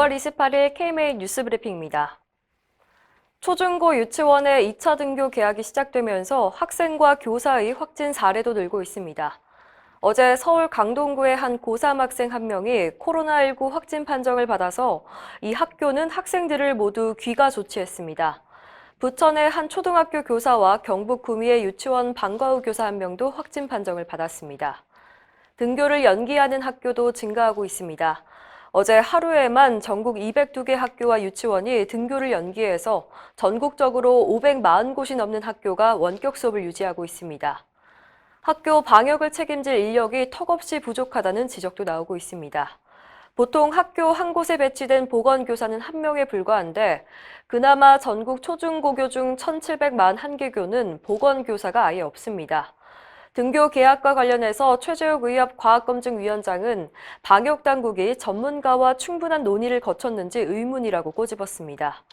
5월 28일 KMA 뉴스 브리핑입니다. 초중고 유치원의 2차 등교 개학이 시작되면서 학생과 교사의 확진 사례도 늘고 있습니다. 어제 서울 강동구의 한 고3 학생 한 명이 코로나19 확진 판정을 받아서 이 학교는 학생들을 모두 귀가 조치했습니다. 부천의 한 초등학교 교사와 경북 구미의 유치원 방과후 교사 한 명도 확진 판정을 받았습니다. 등교를 연기하는 학교도 증가하고 있습니다. 어제 하루에만 전국 202개 학교와 유치원이 등교를 연기해서 전국적으로 540곳이 넘는 학교가 원격 수업을 유지하고 있습니다. 학교 방역을 책임질 인력이 턱없이 부족하다는 지적도 나오고 있습니다. 보통 학교 한 곳에 배치된 보건교사는 1명에 불과한데 그나마 전국 초중고교 중 1,741개교는 보건교사가 아예 없습니다. 등교 개학과 관련해서 최재욱 의협 과학검증위원장은 방역당국이 전문가와 충분한 논의를 거쳤는지 의문이라고 꼬집었습니다.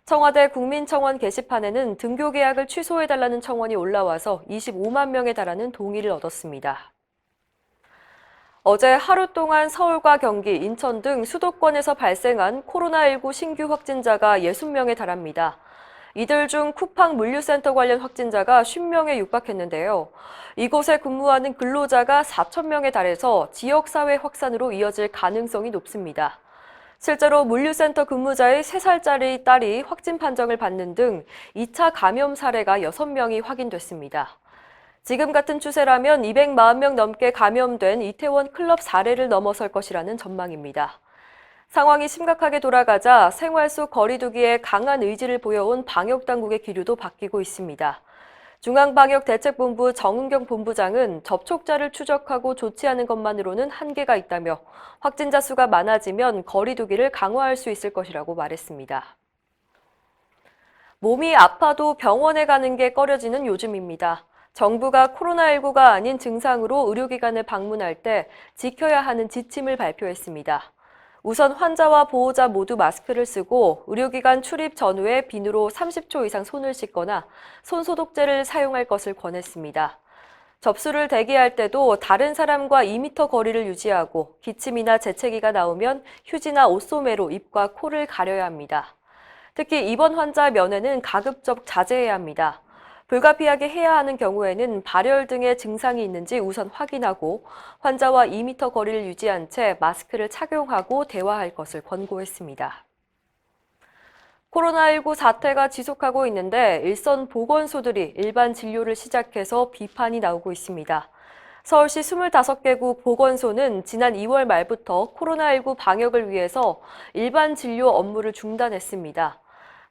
청와대 국민청원 게시판에는 등교 개학을 취소해달라는 청원이 올라와서 25만 명에 달하는 동의를 얻었습니다. 어제 하루 동안 서울과 경기, 인천 등 수도권에서 발생한 코로나19 신규 확진자가 60명에 달합니다. 이들 중 쿠팡 물류센터 관련 확진자가 50명에 육박했는데요. 이곳에 근무하는 근로자가 4,000명에 달해서 지역사회 확산으로 이어질 가능성이 높습니다. 실제로 물류센터 근무자의 3살짜리 딸이 확진 판정을 받는 등 2차 감염 사례가 6명이 확인됐습니다. 지금 같은 추세라면 240명 넘게 감염된 이태원 클럽 사례를 넘어설 것이라는 전망입니다. 상황이 심각하게 돌아가자 생활 속 거리 두기에 강한 의지를 보여온 방역당국의 기류도 바뀌고 있습니다. 중앙방역대책본부 정은경 본부장은 접촉자를 추적하고 조치하는 것만으로는 한계가 있다며 확진자 수가 많아지면 거리 두기를 강화할 수 있을 것이라고 말했습니다. 몸이 아파도 병원에 가는 게 꺼려지는 요즘입니다. 정부가 코로나19가 아닌 증상으로 의료기관을 방문할 때 지켜야 하는 지침을 발표했습니다. 우선 환자와 보호자 모두 마스크를 쓰고 의료기관 출입 전후에 비누로 30초 이상 손을 씻거나 손소독제를 사용할 것을 권했습니다. 접수를 대기할 때도 다른 사람과 2m 거리를 유지하고 기침이나 재채기가 나오면 휴지나 옷소매로 입과 코를 가려야 합니다. 특히 입원 환자 면회는 가급적 자제해야 합니다. 불가피하게 해야 하는 경우에는 발열 등의 증상이 있는지 우선 확인하고 환자와 2m 거리를 유지한 채 마스크를 착용하고 대화할 것을 권고했습니다. 코로나19 사태가 지속하고 있는데 일선 보건소들이 일반 진료를 시작해서 비판이 나오고 있습니다. 서울시 25개구 보건소는 지난 2월 말부터 코로나19 방역을 위해서 일반 진료 업무를 중단했습니다.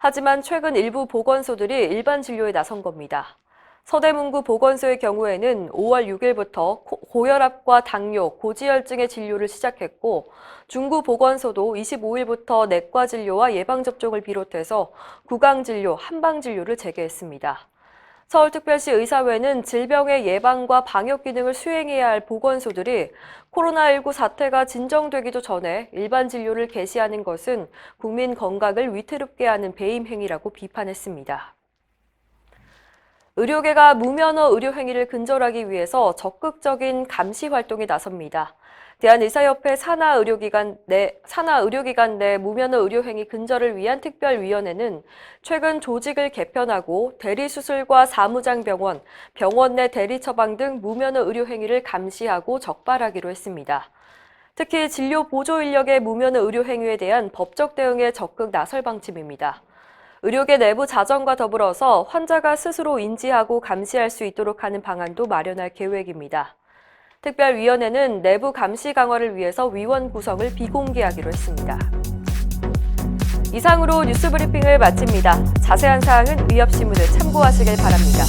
하지만 최근 일부 보건소들이 일반 진료에 나선 겁니다. 서대문구 보건소의 경우에는 5월 6일부터 고혈압과 당뇨, 고지혈증의 진료를 시작했고 중구 보건소도 25일부터 내과 진료와 예방접종을 비롯해서 구강진료, 한방진료를 재개했습니다. 서울특별시 의사회는 질병의 예방과 방역 기능을 수행해야 할 보건소들이 코로나19 사태가 진정되기도 전에 일반 진료를 개시하는 것은 국민 건강을 위태롭게 하는 배임 행위라고 비판했습니다. 의료계가 무면허 의료 행위를 근절하기 위해서 적극적인 감시 활동에 나섭니다. 대한의사협회 산하의료기관 내 무면허 의료행위 근절을 위한 특별위원회는 최근 조직을 개편하고 대리수술과 사무장병원, 병원 내 대리처방 등 무면허 의료행위를 감시하고 적발하기로 했습니다. 특히 진료 보조 인력의 무면허 의료행위에 대한 법적 대응에 적극 나설 방침입니다. 의료계 내부 자정과 더불어서 환자가 스스로 인지하고 감시할 수 있도록 하는 방안도 마련할 계획입니다. 특별위원회는 내부 감시 강화를 위해서 위원 구성을 비공개하기로 했습니다. 이상으로 뉴스 브리핑을 마칩니다. 자세한 사항은 위협신문을 참고하시길 바랍니다.